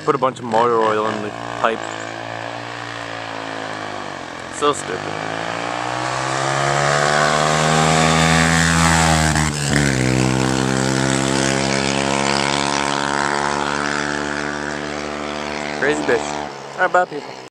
put a bunch of motor oil in the pipe. So stupid. Crazy bitch. Alright, bye people.